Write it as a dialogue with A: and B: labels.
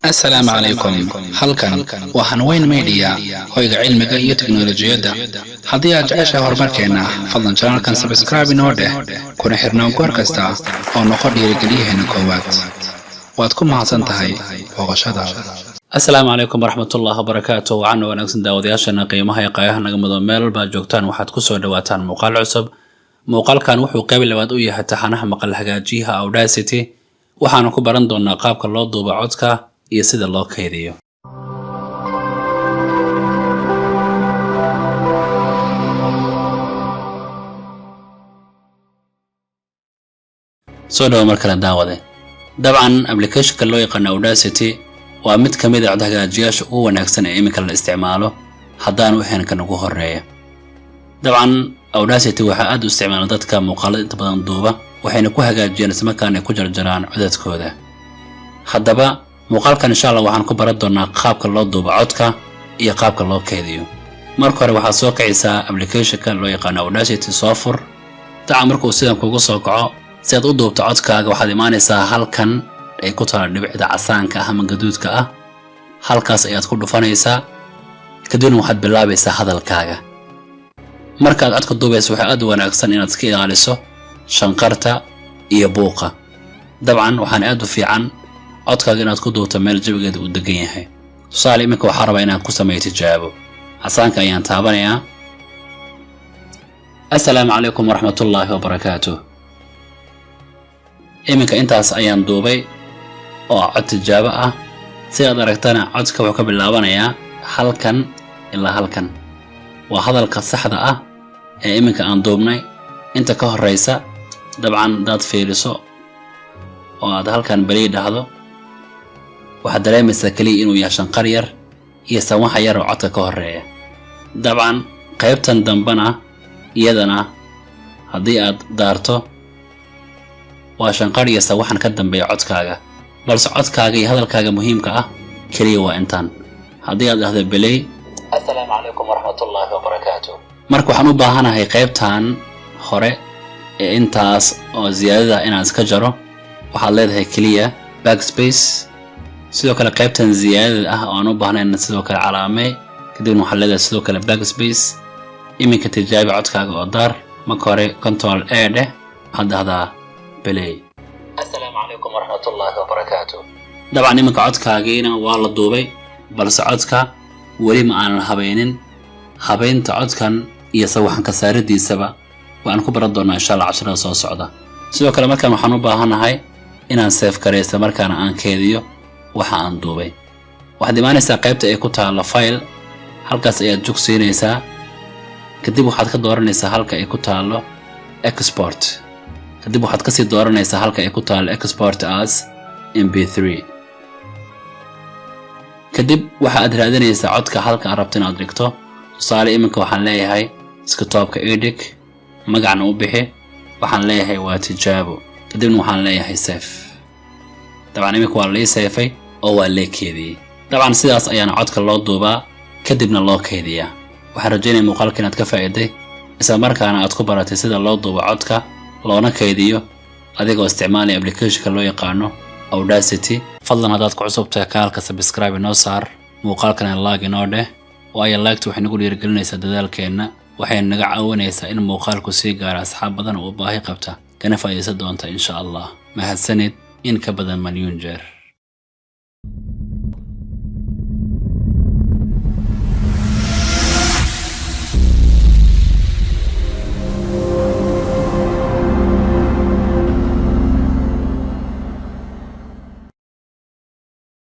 A: السلام عليكم. halkan waa Hanweyn Media hoyga cilmiga iyo teknoolajiyada. Haddii aad jeceshahay horumarkeena, fadlan channelkan subscribe inoo dheh, kuna xirnaa goor kasta oo noqon dhiirigeliyaheena koowaad. waad ku mahadsan tahay booqashadaada.
B: السلام عليكم ورحمة الله وبركاته. وعنا ونكسن داودياشنا قيمها يقايها نقمضو ميل باجوكتان waxaad ku soo dhawaataan muuqaal cusub. muuqaalkan wuxuu qayb labaad u yahay taxanaha maqal hagaajiyaha Audacity. waxaanu ku baran doonaa qaabka loo duubo codka iyo sida loo kaydiyo. soo dhawo markale daawade. dabcan applicationka loo yaqaan Audacity waa mid kamid ah cod hagaajiyaasha ugu wanaagsan ee iminka la isticmaalo haddaan u ahayn kan ugu horeeya. dabcan Audacity waxa aad u isticmaala dadka muuqaalada inta badan duuba waxayna ku hagaajiyaan isla markaana ku jarjaraan codadkooda. haddaba muuqaalkan insha Allah waxaan ku baran doonaa qaabka loo duubo codka iyo qaabka loo kaydiyo. marka hore waxaad soo kicisaa applicationka loo yaqaan Audacity soo fur. dabcan markuu sidan kugu soo kaco si aad u duubto codkaaga waxaad imaanaysaa halkan ay ku taala dhibicda casaanka ah ama gaduudka ah. halkaas ayaad ku dhufanaysaa kadibna waxaad bilaabaysaa hadalkaaga. markaad codka duubayso waxaa aad u wanaagsan inaad iska ilaaliso shanqarta iyo buuqa. dabcan waxaan aad u fiican codkaaga inaad ku duubto meel jawigeeda uu degan yahay. tusaale iminka waxaa rabaa inaan ku sameeyo tijaabo. casaanka ayaan taabanayaa. assalaamu calaykum waraxmatullaahi wabarakaatuh. iminka intaas ayaan duubay oo cod tijaabo ah. si aad aragtana codka wuxuu ka bilaabanayaa halkan ilaa halkan. waa hadalka saxda ah ee iminka aan duubnay. inta ka horeysa dabcan daad fiiriso oo aad halkan bari dhahdo waxaad dareemaysaa kaliya inuu yahay shanqar yar iyo sawaxa yar oo codka ka horeeya. dabcan qaybtan dambana iyadana haddii aad daarto waa shanqar iyo sawaxan ka dambeeya codkaaga, balse codkaaga iyo hadalkaaga muhiimka ah kaliya waa intaan. haddii aad dhahdo belay assalaamu calaykum waraxmatullaahi wabarakaatuh, marka waxaan u baahanahay qaybtan hore ee intaas oo ziyaadada inaan iska jaro. waxaad leedahay kaliya backspace. sidoo kale qaybtan ziyaadada ah oo aan u baahnayn sidoo kale calaamee kadibna waxaad leedahay sidoo kale backspace. iminka tijaabi codkaaga oo daar. marka hore control A dheh waxaad dhahdaa belay assalaamu calaykum waraxmatullaahi wabarakaatuh. dabcan iminka codkaagiina waa la duubay balse codka weli ma aanan habaynin. habaynta codkan iyo sawaxanka saaradiisaba waan ku baran doonaa insha Allah casharada soo socda. sidoo kale markaan waxaan u baahanahay inaan save gareysto markaan aan keydiyo waxa aan duubay. waxaad imaanaysaa qaybta ay ku taalo file. halkaas ayaad jogsiinaysaa kadib waxaad ka dooranaysaa halka ay ku taalo export. kadib waxaad ka sii dooranaysaa halka ay ku taalo export as mp3. kadib waxa aad raadinaysaa codka halka aad rabto inaad dhigto. tusaale iminka waxaan leeyahay iskatoobka edit, magacna u bixi. waxaan leeyahay waa tijaabo. kadibna waxaan leeyahay save. dabcan iminka waa la ii seefay oo waa la keydiyay. dabcan sidaas ayaana codka loo duubaa kadibna loo keydiyaa. waxaan rajaynayaa muuqaalka inaad ka faa'iiday isla markaana aad ku baratay sida loo duubo codka loona keydiyo adigoo isticmaalaya applicationka loo yaqaano Audacity. fadlan haddaad ku cusub tahay kanaalka subscribe inoo saar, muuqaalkana like inoo dheh. waayo like-tu waxay nagu dhiirigelinaysaa dadaalkeenna, waxayna naga caawinaysaa in muuqaalku sii gaaro asxaab badan oo u baahi qabta kana faa'iidaysan doonta insha Allah. mahadsanid in ka badan milyuun jeer.